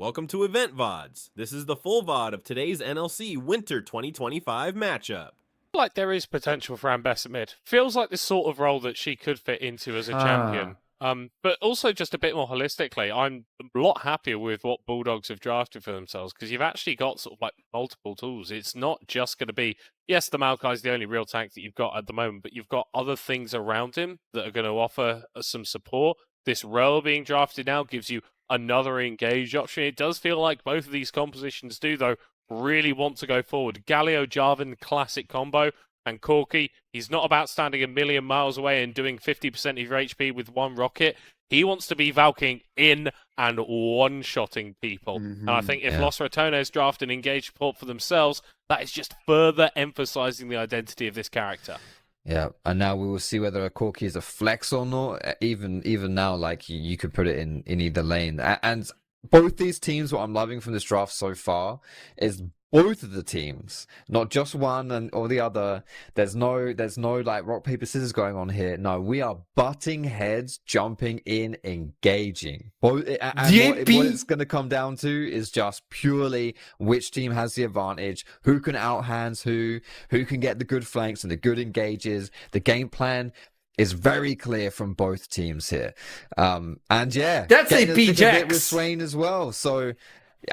Welcome to Event-Vods. This is the full VOD of today's NLC Winter 2025 matchup. Like there is potential for Ambessa mid. Feels like the sort of role that she could fit into as a champion. But also just a bit more holistically, I'm a lot happier with what Bulldogs have drafted for themselves because you've actually got sort of like multiple tools. It's not just going to be, yes, the Maokai's the only real tank that you've got at the moment, but you've got other things around him that are going to offer some support. This role being drafted now gives you another engaged option. It does feel like both of these compositions do, though, really want to go forward. Galio Jarvan classic combo, and Corki, he's not about standing a million miles away and doing 50% of your HP with one rocket. He wants to be Valking in and one-shotting people. And I think if Los Ratones draft an engaged support for themselves, that is just further emphasizing the identity of this character. Yeah, and now we will see whether a Corki is a flex or not. Even now, like you could put it in either lane. And both these teams, what I'm loving from this draft so far is both of the teams, not just one or the other. There's no like rock paper scissors going on here. No, we are butting heads, jumping in, engaging. Both, and what it's going to come down to is just purely which team has the advantage, who can outhands who can get the good flanks and the good engages. The game plan is very clear from both teams here. And yeah, that's AP Jax with Swain as well. So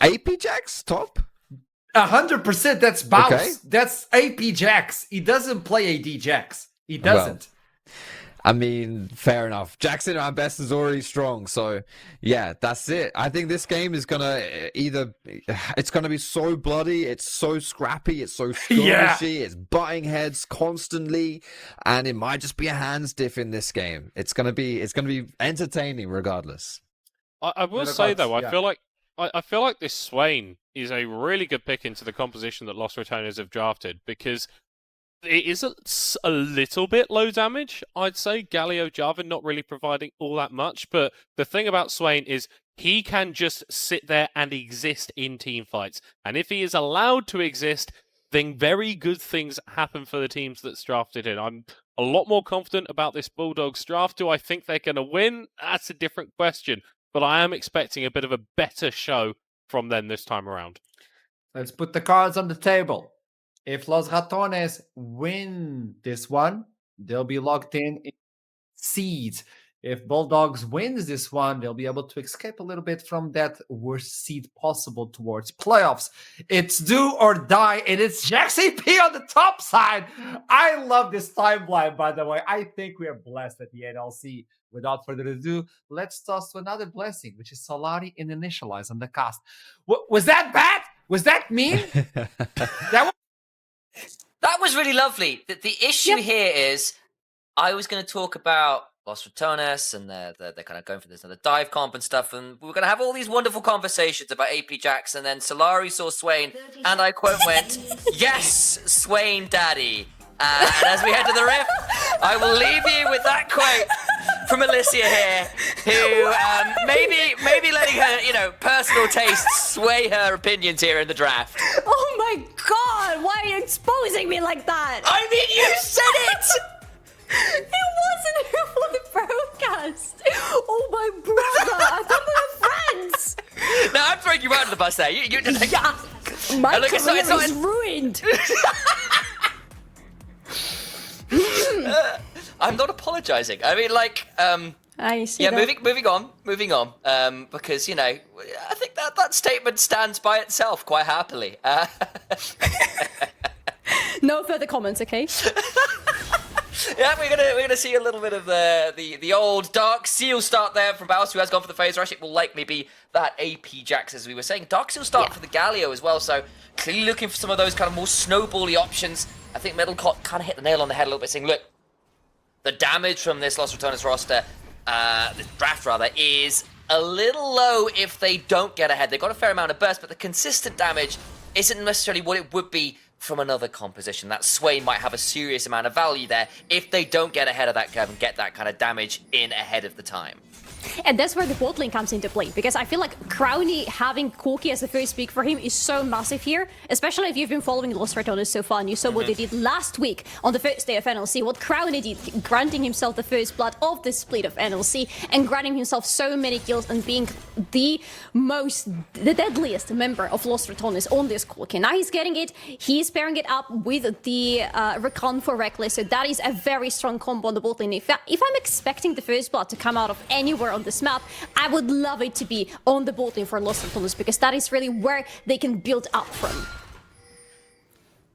AP Jax top. 100%. That's Baus. Okay. That's AP Jax. He doesn't play AD Jax. He doesn't. Well, I mean, fair enough. Jackson at best is already strong. So, yeah, that's it. I think this game is going to it's going to be so bloody. It's so scrappy. It's so skirmishy. It's butting heads constantly. And it might just be a hands diff in this game. It's going to be entertaining regardless. I will say, though, I feel like this Swain is a really good pick into the composition that Los Ratones have drafted because it is a little bit low damage, I'd say. Galio Jarvan not really providing all that much, but the thing about Swain is he can just sit there and exist in team fights. And if he is allowed to exist, then very good things happen for the teams that's drafted in. I'm a lot more confident about this Bulldogs draft. Do I think they're going to win? That's a different question. But I am expecting a bit of a better show from them this time around. Let's put the cards on the table. If Los Ratones win this one, they'll be locked in seeds. If Bulldogs wins this one, they'll be able to escape a little bit from that worst seed possible towards playoffs. It's do or die, and it's Jax AP on the top side. I love this timeline, by the way. I think we are blessed at the NLC. Without further ado, let's toss to another blessing, which is Solari in Initialize on the cast. Was that bad? Was that mean? That was really lovely. The issue here is I was going to talk about Los Ratones and they're kind of going for this another dive comp and stuff, and we were going to have all these wonderful conversations about AP Jax, and then Solari saw Swain, and I quote went, "Yes, Swain daddy." And as we head to the riff, I will leave you with that quote from Alicia here, who maybe letting her, personal tastes sway her opinions here in the draft. Oh my god, why are you exposing me like that? I mean, you said it! It wasn't for the broadcast. Oh my brother, I thought we were friends. No, I'm throwing you out of the bus there. You Yeah, my career is ruined. I'm not apologizing. I mean, I see. yeah, that. moving on. Because I think that statement stands by itself quite happily. No further comments, okay? Yeah, we're gonna see a little bit of the old Dark Seal start there from Baus, who has gone for the phase rush. It will likely be that AP Jax, as we were saying. Dark Seal start for the Galio as well, so clearly looking for some of those kind of more snowbally options. I think Metalcott kind of hit the nail on the head a little bit, saying, look, the damage from this Los Ratones roster, this draft rather, is a little low if they don't get ahead. They've got a fair amount of burst, but the consistent damage isn't necessarily what it would be from another composition. That Swain might have a serious amount of value there if they don't get ahead of that curve and get that kind of damage in ahead of the time. And that's where the bot lane comes into play, because I feel like Crowny having Corki as the first pick for him is so massive here, especially if you've been following Lost Ratones so far and you saw what they did last week on the first day of NLC, what Crowny did, granting himself the first blood of the split of NLC and granting himself so many kills and being the deadliest member of Lost Ratones on this Corki. Now he's getting it, he's pairing it up with the Recon for Reckless, so that is a very strong combo on the bot lane. If I'm expecting the first blood to come out of anywhere on this map, I would love it to be on the bot lane for Lost Ratones, because that is really where they can build up from.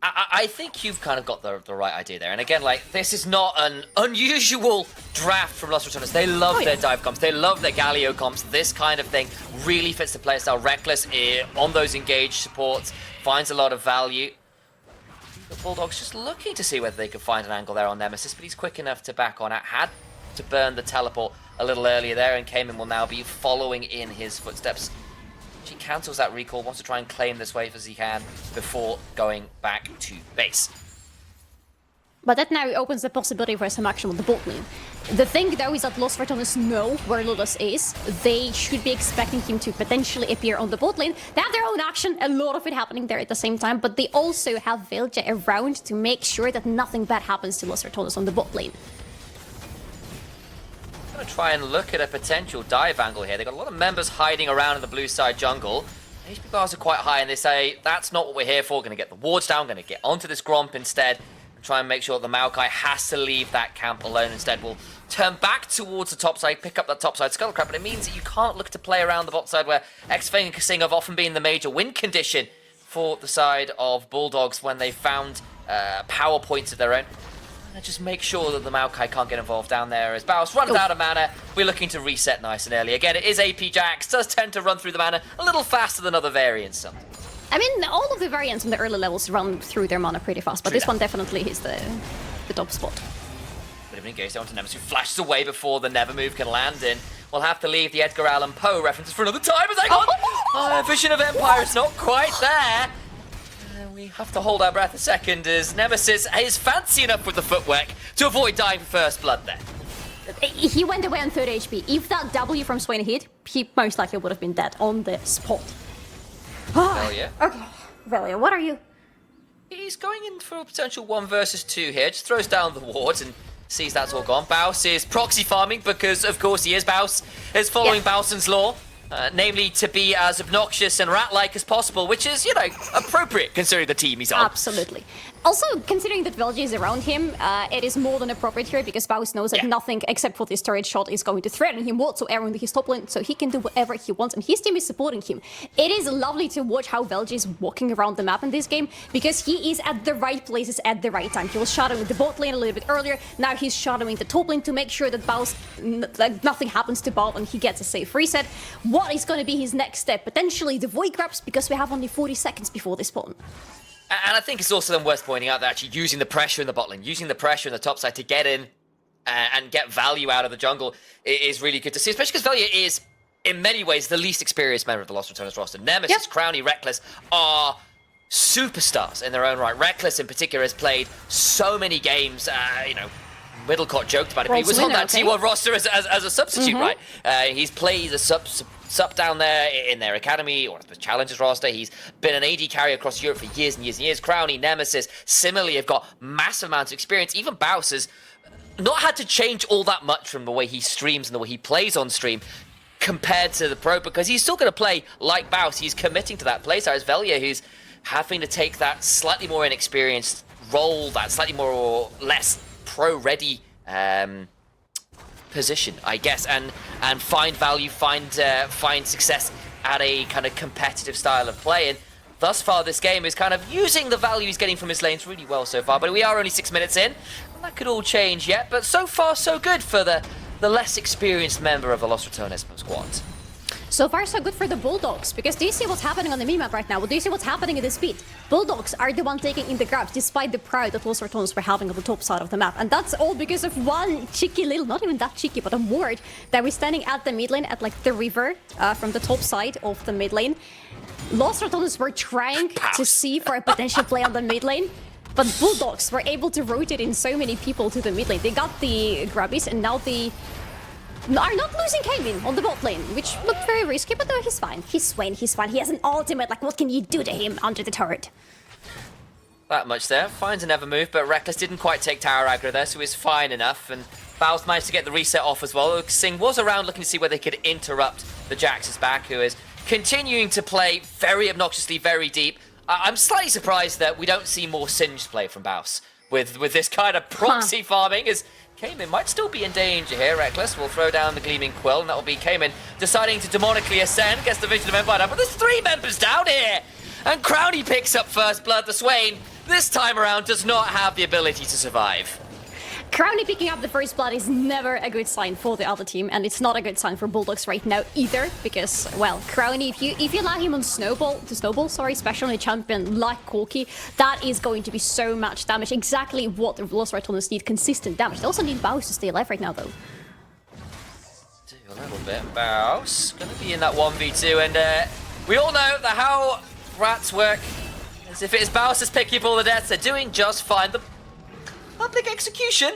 I think you've kind of got the right idea there. And again, like, this is not an unusual draft from Lost Ratones. They love their dive comps. They love their Galio comps. This kind of thing really fits the playstyle. Reckless on those engaged supports finds a lot of value. The Bulldog's just looking to see whether they could find an angle there on Nemesis, but he's quick enough to back on it. Had to burn the teleport a little earlier there, and Cayman will now be following in his footsteps. She cancels that recall, wants to try and claim this wave as he can before going back to base. But that now opens the possibility for some action on the bot lane. The thing though is that Lost Ratones know where Ludus is. They should be expecting him to potentially appear on the bot lane. They have their own action, a lot of it happening there at the same time, but they also have Velja around to make sure that nothing bad happens to Lost Ratones on the bot lane. Gonna try and look at a potential dive angle here. They've got a lot of members hiding around in the blue side jungle. HP bars are quite high, and they say, that's not what we're here for. Gonna get the wards down, gonna get onto this Gromp instead, and try and make sure that the Maokai has to leave that camp alone. Instead, we'll turn back towards the top side, pick up that top side Skullcrab, but it means that you can't look to play around the bot side, where X-Fang and Kasing have often been the major win condition for the side of Bulldogs when they found power points of their own. Just make sure that the Maokai can't get involved down there as Baus runs out of mana. We're looking to reset nice and early. Again, it is AP Jax, does tend to run through the mana a little faster than other variants sometimes. I mean, all of the variants in the early levels run through their mana pretty fast, but this one definitely is the top spot. Bit of an engage down to Nemesis, who flashes away before the Never Move can land in. We'll have to leave the Edgar Allan Poe references for another time as I got Vision of Empire is not quite there. We have to hold our breath a second as Nemesis is fancy enough with the footwork to avoid dying for first blood there. He went away on 3rd HP. If that W from Swain hit, he most likely would have been dead on the spot. Velia. Okay, Velia, what are you? He's going in for a potential 1 versus 2 here. Just throws down the wards and sees that's all gone. Baus is proxy farming because, of course, he is Baus. Is following Bowson's law. Namely, to be as obnoxious and rat-like as possible, which is, you know, appropriate considering the team he's on. Absolutely. Also, considering that Velji is around him, it is more than appropriate here because Baus knows that nothing except for this turret shot is going to threaten him whatsoever in his top lane, so he can do whatever he wants, and his team is supporting him. It is lovely to watch how Velji is walking around the map in this game because he is at the right places at the right time. He was shadowing the bot lane a little bit earlier, now he's shadowing the top lane to make sure that Baus, nothing happens to Baus and he gets a safe reset. What is going to be his next step? Potentially the Void Grabs, because we have only 40 seconds before they spawn. And I think it's also then worth pointing out that actually using the pressure in the bot lane, using the pressure in the top side to get in and get value out of the jungle is really good to see, especially because Velia is, in many ways, the least experienced member of the Lost Ratones roster. Nemesis, Crowny, Reckless are superstars in their own right. Reckless, in particular, has played so many games, you know, Middlecott joked about it, but he was on that T1 roster as a substitute, right? He's played a sup down there in their academy or the Challengers roster. He's been an AD carry across Europe for years and years and years. Crowny, Nemesis, similarly have got massive amounts of experience. Even Baus has not had to change all that much from the way he streams and the way he plays on stream compared to the pro, because he's still going to play like Baus. He's committing to that playstyle. As Velia, who's having to take that slightly more inexperienced role, that slightly more or less pro-ready position, I guess, and find value, find success at a kind of competitive style of play. And thus far, this game is kind of using the value he's getting from his lanes really well so far. But we are only 6 minutes in, and that could all change yet. But so far, so good for the less experienced member of the Lost Ratones squad. So far, so good for the Bulldogs, because do you see what's happening on the minimap right now? Do you see what's happening in the speed? Bulldogs are the one taking in the grabs, despite the pride that Los Ratones were having on the top side of the map. And that's all because of one cheeky little, not even that cheeky, but a ward that was standing at the mid lane at like the river from the top side of the mid lane. Los Ratones were trying to see for a potential play on the mid lane, but Bulldogs were able to rotate in so many people to the mid lane. They got the grabbies, and now they are not losing Kevin on the bot lane, which looked very risky, but he's fine. He's fine. He has an ultimate, like, what can you do to him under the turret? That much there. Finds another move, but Reckless didn't quite take tower aggro there, so he's fine enough. And Faust managed to get the reset off as well. Singh was around looking to see where they could interrupt the Jax's back, who is continuing to play very obnoxiously, very deep. I'm slightly surprised that we don't see more Singed play from Baus with this kind of proxy farming, as Cayman might still be in danger here. Reckless will throw down the Gleaming Quill, and that will be Cayman deciding to demonically ascend, gets the Vision of Empire down, but there's 3 members down here! And Crowny picks up first blood. The Swain, this time around, does not have the ability to survive. Crowny picking up the first blood is never a good sign for the other team, and it's not a good sign for Bulldogs right now either, because, well, Crowny, if you allow him on snowball, especially on a champion like Corki, that is going to be so much damage. Exactly what the Los Ratones need, consistent damage. They also need Baus to stay alive right now, though. Do a little bit. Baus gonna be in that 1v2, and we all know that how rats work is if it is Baus that's picking up all the deaths, they're doing just fine. The public execution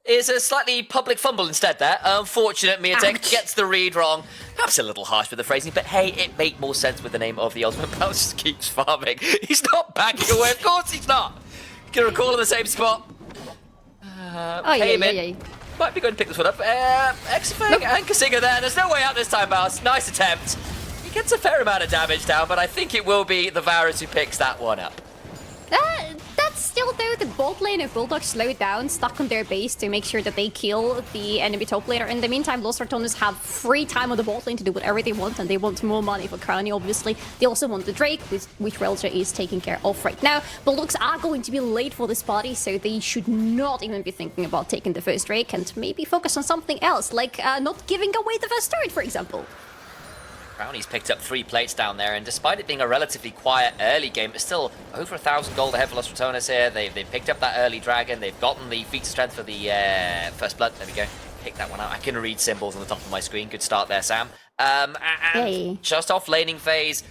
is a slightly public fumble instead there. Unfortunate, Miatek gets the read wrong. Perhaps a little harsh with the phrasing, but hey, it made more sense with the name of the ultimate. Baus just keeps farming. He's not backing away, of course he's not. Gonna recall in the same spot. Yeah. Might be going to pick this one up. Exifang and Kasinga there. There's no way out this time, Baus. Nice attempt. He gets a fair amount of damage down, but I think it will be the Varus who picks that one up. That's still, though, the bot lane of Bulldogs slowed down, stuck on their base to make sure that they kill the enemy top laner. In the meantime, Los Ratones have free time on the bot lane to do whatever they want, and they want more money for Crowny, obviously. They also want the Drake, which Relja is taking care of right now. Bulldogs are going to be late for this party, so they should not even be thinking about taking the first Drake, and maybe focus on something else, like not giving away the first turret, for example. Crowny's picked up 3 plates down there, and despite it being a relatively quiet early game, but still over 1,000 gold ahead for Los Ratones here. They've picked up that early dragon. They've gotten the feat of strength for the first blood. There we go. Pick that one out. I can read symbols on the top of my screen. Good start there, Sam. And just off laning phase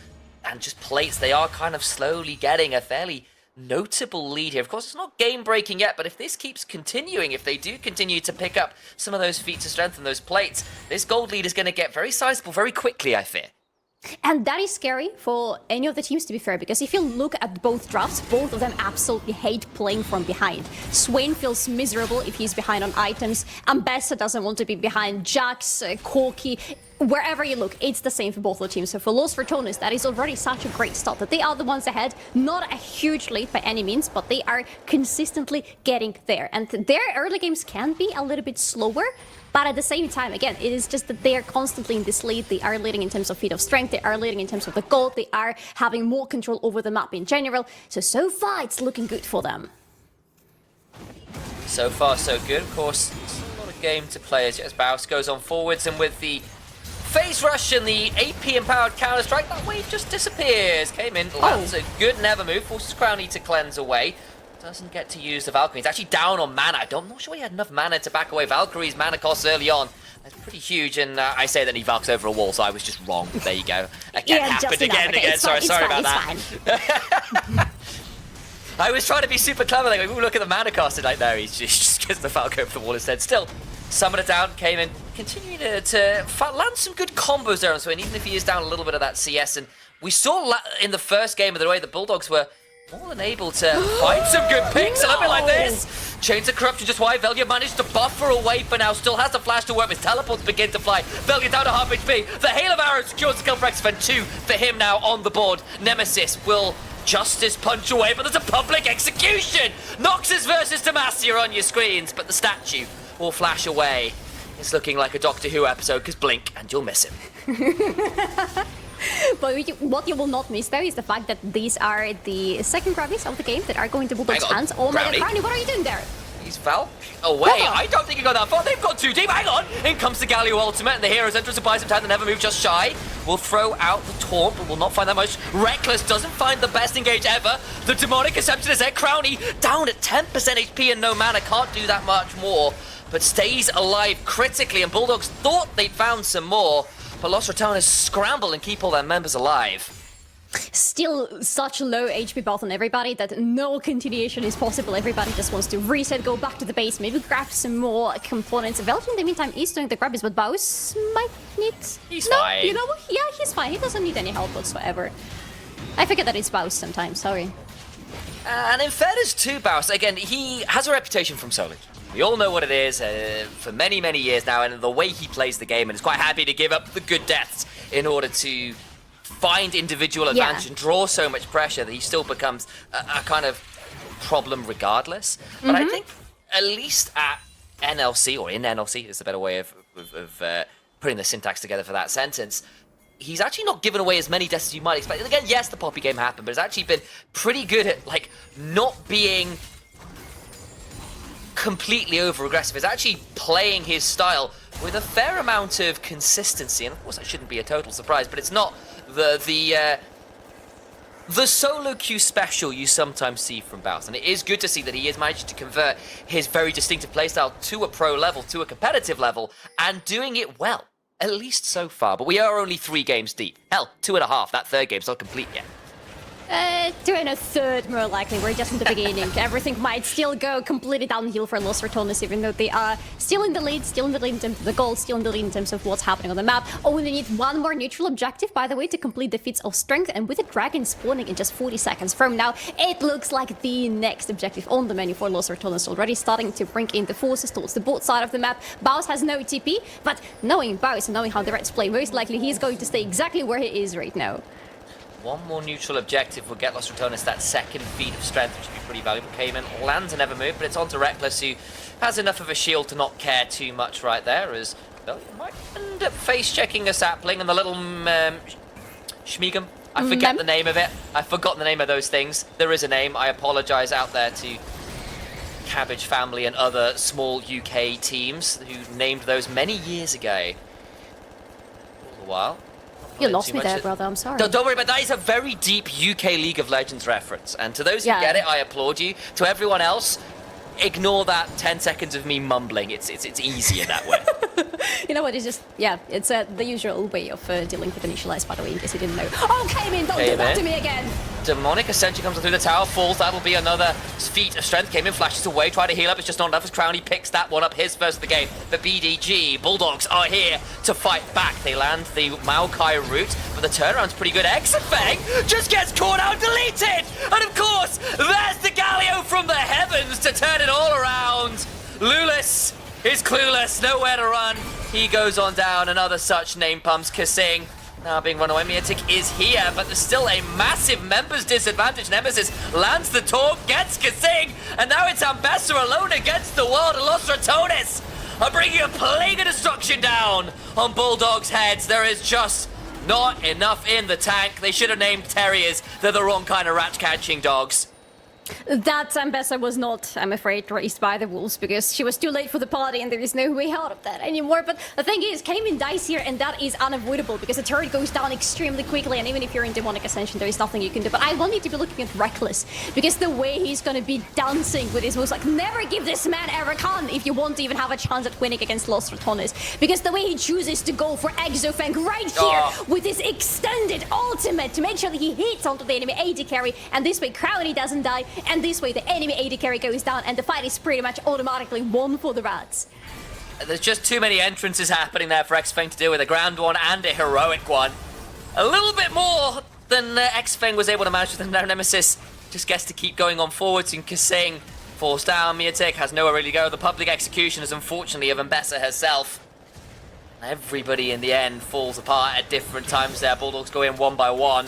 and just plates, they are kind of slowly getting a fairly notable lead here. Of course, it's not game-breaking yet, but if this keeps continuing, if they do continue to pick up some of those feats of strength and those plates, this gold lead is going to get very sizable very quickly, I fear. And that is scary for any of the teams, to be fair, because if you look at both drafts, both of them absolutely hate playing from behind. Swain feels miserable if he's behind on items. Ambessa doesn't want to be behind. Jax, Corki, wherever you look, it's the same for both the teams. So for Los Ratones, that is already such a great start that they are the ones ahead. Not a huge lead by any means, but they are consistently getting there. And their early games can be a little bit slower, but at the same time, again, it is just that they are constantly in this lead. They are leading in terms of feat of strength. They are leading in terms of the gold. They are having more control over the map in general. So far, it's looking good for them. So far, so good. Of course, it's a lot of game to play as Baus goes on forwards, and with the phase rush and the AP-empowered counter-strike, that wave just disappears. Came in, lands a good never move, forces Crowny to cleanse away. Doesn't get to use the Valkyrie. He's actually down on mana. I'm not sure he had enough mana to back away. Valkyrie's mana costs early on. That's pretty huge, and I say that he Valks over a wall, so I was just wrong. There you go. Again, happened again and again. Sorry about that. I was trying to be super clever. Like, ooh, look at the mana cost tonight. No, he just gets the Falco over the wall instead. Still, summoned it down, came in, continuing to land some good combos there on Swain, even if he is down a little bit of that CS. And we saw in the first game of the way the Bulldogs were more than able to find some good picks, a little bit like this. Chains of Corruption, just why Velya managed to buffer away for now, still has the flash to work, his teleports begin to fly. Velya down to half HP, the Hail of Arrows secures the kill for Exifan, 2 for him now on the board. Nemesis will Justice punch away, but there's a public execution! Noxus versus Demacia on your screens, but the statue will flash away. It's looking like a Doctor Who episode, because blink and you'll miss him. But what you will not miss, though, is the fact that these are the second grabbies of the game that are going to Bulldog's hands. Oh my god, Crowny, what are you doing there? He's fell away. I don't think he got that far. They've got too deep. Hang on. In comes the Galio ultimate, and the heroes enter to buy some time. They never move, just shy. Will throw out the taunt, but will not find that much. Reckless doesn't find the best engage ever. The demonic Assumption is there. Crowny down at 10% HP and no mana. Can't do that much more, but stays alive critically. And Bulldogs thought they'd found some more, but Los Ratones scramble and keep all their members alive. Still such low HP both on everybody that no continuation is possible. Everybody just wants to reset, go back to the base, maybe grab some more components. Velvet in the meantime is doing the grabbies, but Baus might need... He's fine. You know what? Yeah, he's fine. He doesn't need any help whatsoever. I forget that it's Baus sometimes, sorry. And in fairness to Baus, again, he has a reputation from solo. We all know what it is for many, many years now, and the way he plays the game, and is quite happy to give up the good deaths in order to find individual advantage and draw so much pressure that he still becomes a kind of problem regardless. But I think at least at NLC, or in NLC is a better way of putting the syntax together for that sentence, he's actually not given away as many deaths as you might expect. And again, yes, the Poppy game happened, but it's actually been pretty good at like not being completely over-aggressive. It's actually playing his style with a fair amount of consistency. And of course, that shouldn't be a total surprise, but it's not the solo queue special you sometimes see from Baus. And it is good to see that he is managing to convert his very distinctive playstyle to a pro level, to a competitive level, and doing it well, at least so far. But we are only 3 games deep. Hell, 2.5. That third game's not complete yet. 2 and a third, more likely. We're just in the beginning. Everything might still go completely downhill for Los Ratones, even though they are still in the lead in terms of the goal, still in the lead in terms of what's happening on the map. Oh, and they need one more neutral objective, by the way, to complete the feats of strength. And with the dragon spawning in just 40 seconds from now, it looks like the next objective on the menu for Los Ratones, already starting to bring in the forces towards the board side of the map. Baus has no TP, but knowing Baus and knowing how the Reds play, most likely he's going to stay exactly where he is right now. One more neutral objective will get Los Ratones that second feat of strength, which would be pretty valuable. Cayman lands and never move, but it's on to Reckless, who has enough of a shield to not care too much right there, as well, you might end up face-checking a sapling and the little Schmiegum. I forget the name of it. I've forgotten the name of those things. There is a name. I apologise out there to Cabbage Family and other small UK teams who named those many years ago. All the while. You lost me there, brother. I'm sorry. Don't worry about that. It's a very deep UK League of Legends reference. And to those who get it, I applaud you. To everyone else, ignore that 10 seconds of me mumbling. It's easier that way. You know what? It's just, it's the usual way of dealing with initialize, by the way, in case you didn't know. Oh, Cayman, don't do that to me again. Demonic Ascension comes through the tower, falls. That'll be another feat of strength. Cayman flashes away, try to heal up. It's just not enough as Crowny picks that one up, his first of the game. But BDG, Bulldogs are here to fight back. They land the Maokai route, but the turnaround's pretty good. Exafeng just gets caught out, deleted! And of course, there's the Galio from the heavens to turn it all around. Lulis is clueless, nowhere to run. He goes on down, another such name pumps. Kasing now being run away. Miatic is here, but there's still a massive members disadvantage. Nemesis lands the taunt, gets Kasing, and now it's Ambessa alone against the world. And Los Ratones are bringing a plague of destruction down on Bulldog's heads. There is just not enough in the tank. They should have named terriers. They're the wrong kind of rat-catching dogs. That Ambessa was not, I'm afraid, raised by the wolves because she was too late for the party and there is no way out of that anymore. But the thing is, Cayman dies here and that is unavoidable because the turret goes down extremely quickly, and even if you're in Demonic Ascension, there is nothing you can do. But I want you to be looking at Reckless because the way he's going to be dancing with his moves, like, never give this man a Rakan if you want to even have a chance at winning against Los Ratones. Because the way he chooses to go for Exofang right here with his extended ultimate to make sure that he hits onto the enemy AD carry, and this way Crowny doesn't die. And this way, the enemy AD carry goes down, and the fight is pretty much automatically won for the Rats. There's just too many entrances happening there for Xfeng to deal with, a grand one and a heroic one. A little bit more than Xfeng was able to manage with the Nemesis. Just gets to keep going on forwards, and Kasing forced down. Miatic has nowhere really to go. The public execution is unfortunately of Ambessa herself. Everybody in the end falls apart at different times there. Bulldogs go in one by one.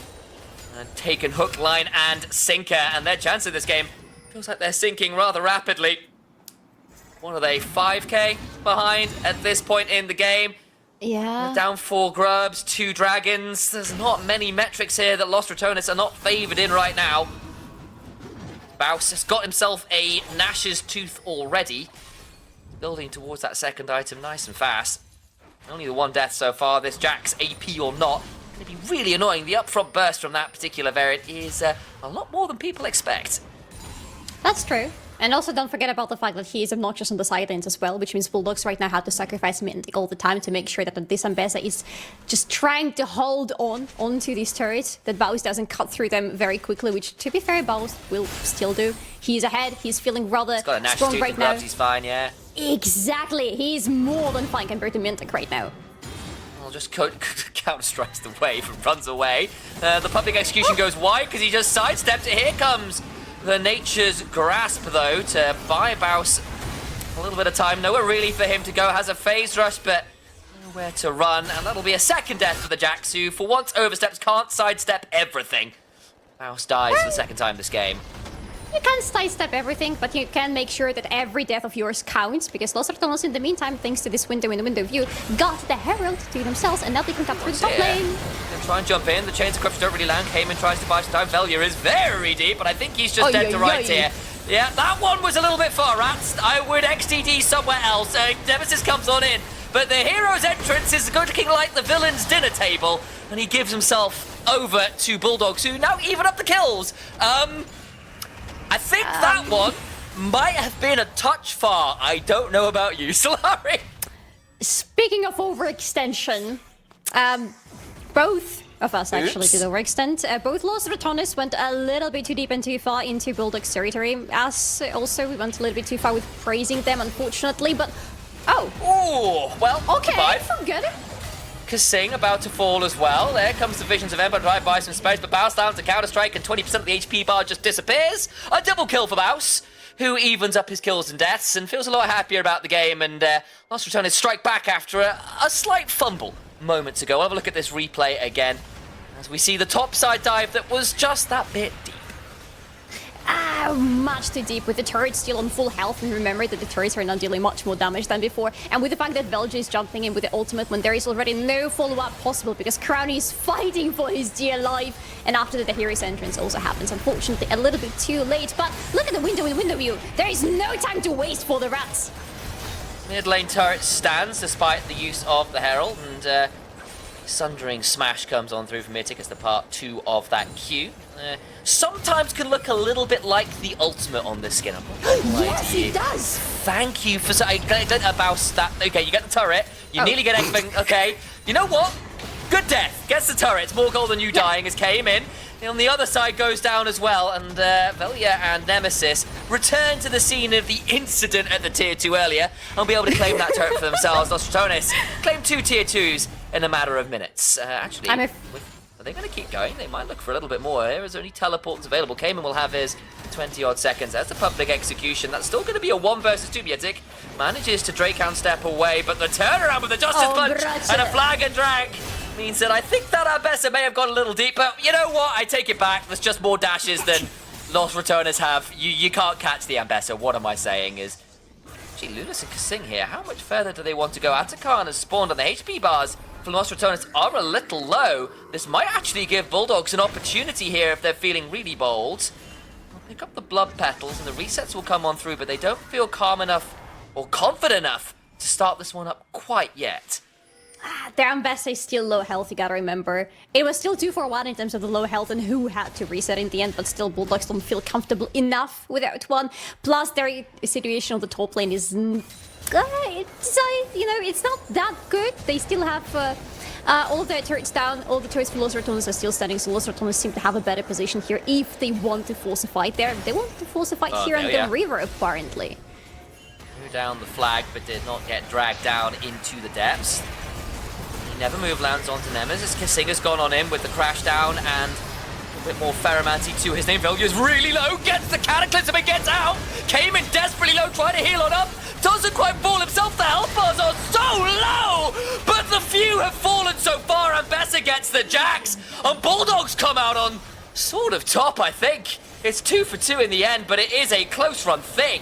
And taken hook, line, and sinker, and their chance in this game feels like they're sinking rather rapidly. What are they, 5k behind at this point in the game? Yeah. Down 4 grubs, 2 dragons. There's not many metrics here that Los Ratones are not favoured in right now. Baus has got himself a Nash's Tooth already. Building towards that second item nice and fast. Only the one death so far. This Jax, AP or not, going to be really annoying. The upfront burst from that particular variant is a lot more than people expect. That's true. And also don't forget about the fact that he is obnoxious on the side lanes as well, which means Bulldogs right now have to sacrifice Mythic all the time to make sure that this Ambessa is just trying to hold onto these turrets, that Baus doesn't cut through them very quickly, which to be fair, Baus will still do. He's ahead, he's feeling rather Got a Nash strong Tooth right and now. gloves, he's fine, yeah. Exactly, he's more than fine compared to Mythic right now. Well, just counter-strikes the wave and runs away. The public execution goes wide because he just sidestepped it. Here comes the Nature's Grasp, though, to buy Baus a little bit of time. Nowhere really for him to go. Has a phase rush, but nowhere to run. And that'll be a second death for the Jax, who for once oversteps, can't sidestep everything. Baus dies for the second time this game. You can't sidestep everything, but you can make sure that every death of yours counts, because Los Ratones, in the meantime, thanks to this window in the window view, got the Herald to themselves, and now they can cut through the top lane. Gonna try and jump in. The chains of corruption don't really land. Cayman tries to buy some time. Velia is very deep, but I think he's just dead to rights here. Yeah, that one was a little bit far, Rats. I would XTD somewhere else. Nemesis comes on in, but the hero's entrance is looking like the villain's dinner table, and he gives himself over to Bulldogs, who now even up the kills. I think that one might have been a touch far. I don't know about you, Solari. Speaking of overextension, both of us actually did overextend. Both Los Ratones went a little bit too deep and too far into Bulldog's territory. Us also, we went a little bit too far with praising them, unfortunately, but... Oh! Ooh, well, okay, goodbye. good. Kasing about to fall as well. There comes the Visions of Ember, drive by some space, but Baus down to counter-strike, and 20% of the HP bar just disappears. A double kill for Baus, who evens up his kills and deaths and feels a lot happier about the game, and Lost Ratones strike back after a slight fumble moments ago. We'll have a look at this replay again, as we see the topside dive that was just that bit deep. Much too deep, with the turrets still on full health, and remember that the turrets are now dealing much more damage than before, and with the fact that Velge is jumping in with the ultimate when there is already no follow-up possible because Crowny is fighting for his dear life, and after that the hero's entrance also happens, unfortunately a little bit too late, but look at the window in the window view, there is no time to waste for the Rats. Mid lane turret stands despite the use of the Herald, and Sundering Smash comes on through from Mythic as the part 2 of that queue. Sometimes can look a little bit like the ultimate on this skin. Yes, it does. Thank you for about that. Okay, you get the turret. You nearly get everything. Okay, you know what? Good death. Gets the turret. It's more gold than you dying as came in. And on the other side goes down as well, and Velia and Nemesis return to the scene of the incident at the tier 2 earlier and be able to claim that turret for themselves. Los Ratones claim 2 tier 2s in a matter of minutes. Actually, are they going to keep going? They might look for a little bit more. There is only teleports available. Cayman will have his 20-odd seconds. That's a public execution. That's still going to be a 1 versus 2. Mythic manages to Drakehound step away, but the turnaround with the Justice Punch and a flag and drag means that I think that Ambessa may have gone a little deep, but you know what? I take it back. There's just more dashes than Los Ratones have. You can't catch the Ambessa. What am I saying is... Gee, Lunas and Kasing here. How much further do they want to go? Atakan has spawned on the HP bars. Los Ratones are a little low. This might actually give Bulldogs an opportunity here if they're feeling really bold. They'll pick up the blood petals and the resets will come on through, but they don't feel calm enough or confident enough to start this one up quite yet. Their Ambessa is still low health, you gotta remember. It was still 2-for-1 in terms of the low health and who had to reset in the end, but still Bulldogs don't feel comfortable enough without one. Plus their situation on the top lane is... it's not that good. They still have all their turrets down, all the turrets for Los Ratones are still standing, so Los Ratones seem to have a better position here if they want to force a fight there. They want to force a fight here on the river, apparently. Threw down the flag, but did not get dragged down into the depths. He never moved, lands onto Nemesis. Kasinga's gone on in with the crash down and a bit more Ferromancy to his name. Velya's really low, gets the Cataclysm and gets out. Came in desperately low, trying to heal on up. Doesn't quite fall himself. The health bars are so low, but the few have fallen so far. Ambessa gets the Jax, and Bulldogs come out on sort of top, I think. It's 2 for 2 in the end, but it is a close run thing.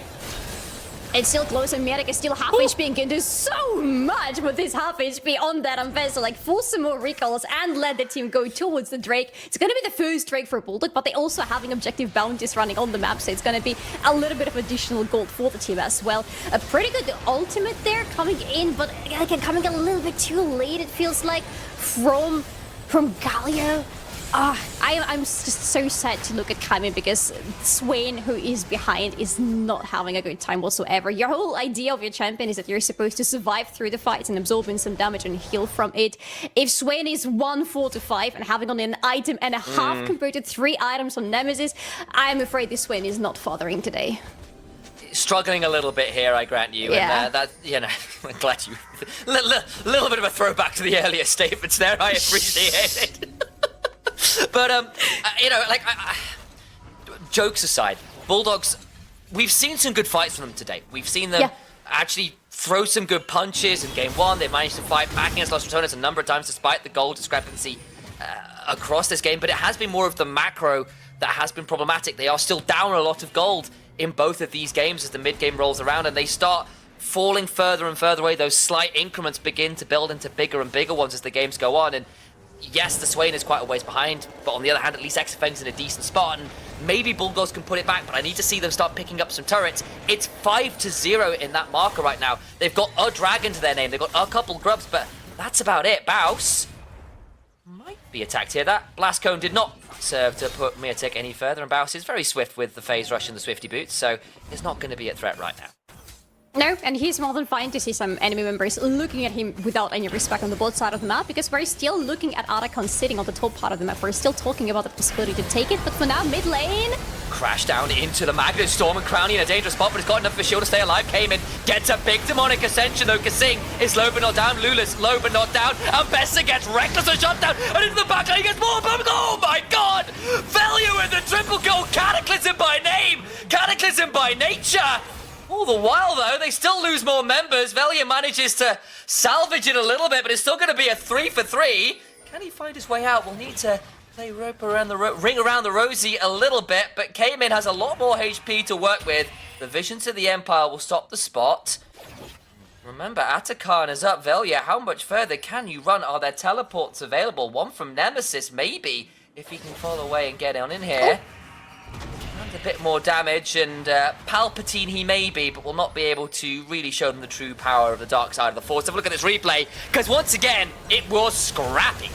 It's still close, and Merrick is still half HP and can do so much with this half HP on that Ambessa. Like, force some more recalls and let the team go towards the Drake. It's going to be the first Drake for Bulldog, but they also having objective bounties running on the map, so it's going to be a little bit of additional gold for the team as well. A pretty good ultimate there coming in, but again, coming a little bit too late, it feels like, from Galio. I'm just so sad to look at Kaimin because Swain, who is behind, is not having a good time whatsoever. Your whole idea of your champion is that you're supposed to survive through the fights and absorbing some damage and heal from it. If Swain is 1-4 to 5 and having only an item and a half compared to 3 items on Nemesis, I'm afraid this Swain is not fathering today. Struggling a little bit here, I grant you. Yeah. And that, you know, I'm glad you... little bit of a throwback to the earlier statements there. I appreciate it. But, you know, like, jokes aside, Bulldogs, we've seen some good fights from them today. We've seen them actually throw some good punches in game 1. They managed to fight back against Los Ratones a number of times despite the goal discrepancy across this game. But it has been more of the macro that has been problematic. They are still down a lot of gold in both of these games as the mid-game rolls around and they start falling further and further away. Those slight increments begin to build into bigger and bigger ones as the games go on. And yes, the Swain is quite a ways behind, but on the other hand, at least Xfeng's in a decent spot, and maybe Bulldogs can put it back, but I need to see them start picking up some turrets. It's 5-0 in that marker right now. They've got a dragon to their name, they've got a couple grubs, but that's about it. Baus might be attacked here. That Blast Cone did not serve to put Miatik any further, and Baus is very swift with the phase rush and the Swifty boots, so it's not going to be a threat right now. No, and he's more than fine to see some enemy members looking at him without any respect on the both side of the map, because we're still looking at Arachon sitting on the top part of the map. We're still talking about the possibility to take it, but for now, mid lane... Crash down into the Magnet Storm, and Crowny in a dangerous spot, but he's got enough of a shield to stay alive. Came in, gets a big demonic ascension though. Kasing is low but not down. Lula's low but not down. And Bessa gets reckless and shot down. And into the back lane, he gets more. Oh my god! Value with the triple kill. Cataclysm by name, Cataclysm by nature. All the while, though, they still lose more members. Velia manages to salvage it a little bit, but it's still going to be a 3-for-3. Can he find his way out? We'll need to play rope around the ring around the rosy a little bit, but Cayman has a lot more HP to work with. The Visions of the Empire will stop the spot. Remember, Atakan is up. Velia, how much further can you run? Are there teleports available? One from Nemesis, maybe, if he can fall away and get on in here. A bit more damage, and Palpatine he may be, but will not be able to really show them the true power of the dark side of the Force. Have a look at this replay, because once again, it was scrappy.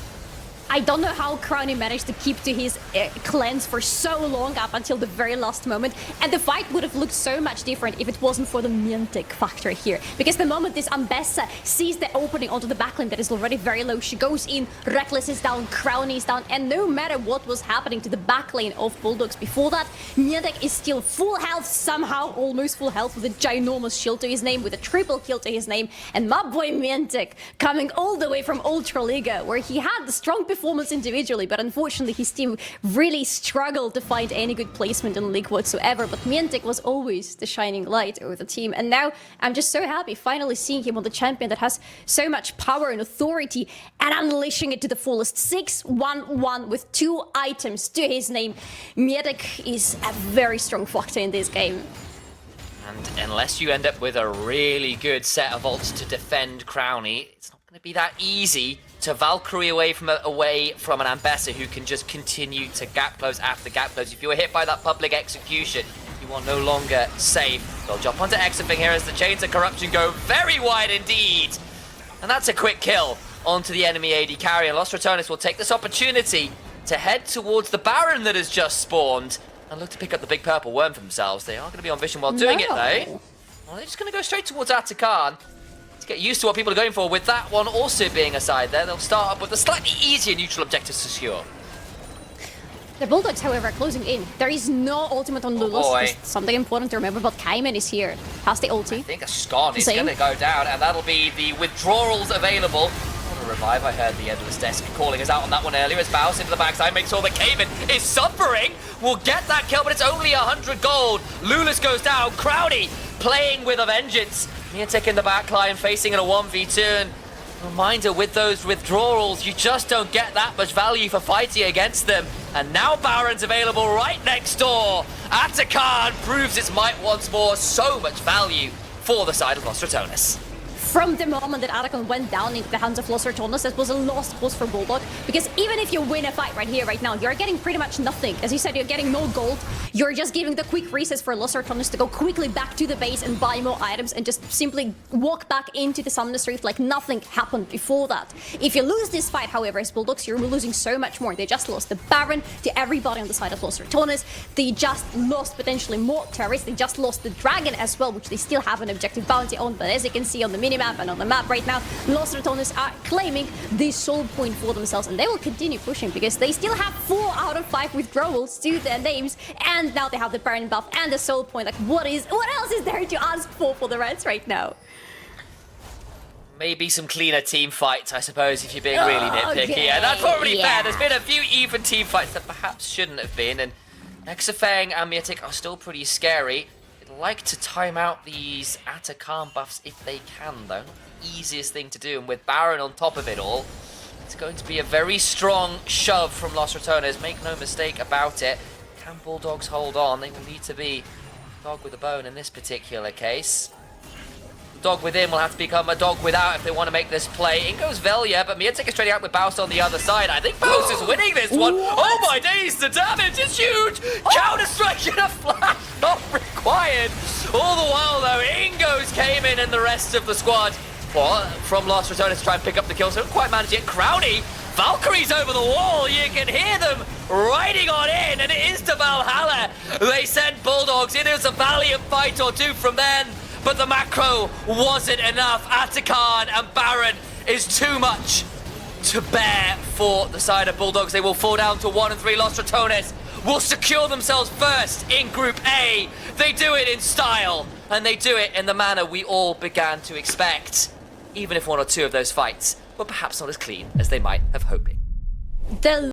I don't know how Crowny managed to keep to his cleanse for so long up until the very last moment, and the fight would have looked so much different if it wasn't for the Miantic factor here. Because the moment this Ambessa sees the opening onto the backlane that is already very low, she goes in, Reckless is down, Crowny is down, and no matter what was happening to the backlane of Bulldogs before that, Miantic is still full health somehow, almost full health, with a ginormous shield to his name, with a triple kill to his name, and my boy Miantic coming all the way from Ultra Liga, where he had the strong performance individually, but unfortunately his team really struggled to find any good placement in League whatsoever. But Miantic was always the shining light over the team, and now I'm just so happy finally seeing him on the champion that has so much power and authority and unleashing it to the fullest. 6-1-1 with 2 items to his name. Miantic is a very strong factor in this game. And unless you end up with a really good set of ults to defend Crowny, it's not going to be that easy to Valkyrie away from an Ambessa who can just continue to gap close after gap close. If you were hit by that public execution, you are no longer safe. They'll jump onto Exafing here as the chains of corruption go very wide indeed. And that's a quick kill onto the enemy AD carry. And Los Ratones will take this opportunity to head towards the Baron that has just spawned and look to pick up the big purple worm for themselves. They are going to be on vision while doing it though. Well, they're just going to go straight towards Atakan. To get used to what people are going for, with that one also being aside there, they'll start up with a slightly easier neutral objective to secure. The Bulldogs, however, are closing in. There is no ultimate on Lulus. Boy. There's something important to remember, but Kaiman is here. Has the ulti. I think a Scon is going to go down, and that'll be the withdrawals available. On a revive, I heard the Endless Desk calling us out on that one earlier. As Baus into the backside makes sure that Cayman is suffering. Will get that kill, but it's only 100 gold. Lulus goes down. Crowdy playing with a vengeance. Miatik in the back line, facing in a 1v2, and Reminder, with those withdrawals, you just don't get that much value for fighting against them. And now Baron's available right next door. Atakan proves its might once more. So much value for the side of Los Ratones. From the moment that Atakan went down into the hands of Los Ratones, that was a lost cause for Bulldog. Because even if you win a fight right here, right now, you're getting pretty much nothing. As you said, you're getting no gold. You're just giving the quick recess for Los Ratones to go quickly back to the base and buy more items and just simply walk back into the Summoner's Rift like nothing happened before that. If you lose this fight, however, as Bulldogs, you're losing so much more. They just lost the Baron to everybody on the side of Los Ratones. They just lost potentially more turrets. They just lost the Dragon as well, which they still have an objective bounty on. But as you can see on the minimap and on the map right now, Los Ratones are claiming the soul point for themselves, and they will continue pushing because they still have 4 out of 5 withdrawals to their names, and now they have the Baron buff and the soul point. Like, what else is there to ask for the Reds right now? Maybe some cleaner team fights, I suppose, if you're being really nitpicky. Yeah, that's probably fair. There's been a few even team fights that perhaps shouldn't have been, and Xafeng and Miatic are still pretty scary. They'd like to time out these Atakan buffs if they can, though. Not the easiest thing to do, and with Baron on top of it all, it's going to be a very strong shove from Los Ratones. Make no mistake about it. Can Bulldogs hold on? They will need to be dog with a bone in this particular case. Dog within will have to become a dog without if they want to make this play. In goes Velia, but Miatic is trading out with Baus on the other side. I think Baus is winning this one. What? Oh my days, the damage is huge! Counter-strike and a flash not required. All the while though, Ingos came in and the rest of the squad from Los Ratones to try and pick up the kill. So don't quite manage it. Crowny, Valkyrie's over the wall. You can hear them riding on in, and it is to Valhalla. They sent Bulldogs. It is a valiant fight or two from then. But the macro wasn't enough. Atakan and Baron is too much to bear for the side of Bulldogs. They will fall down to 1 and 3. Los Ratones will secure themselves first in Group A. They do it in style, and they do it in the manner we all began to expect, even if 1 or 2 of those fights were perhaps not as clean as they might have hoping. The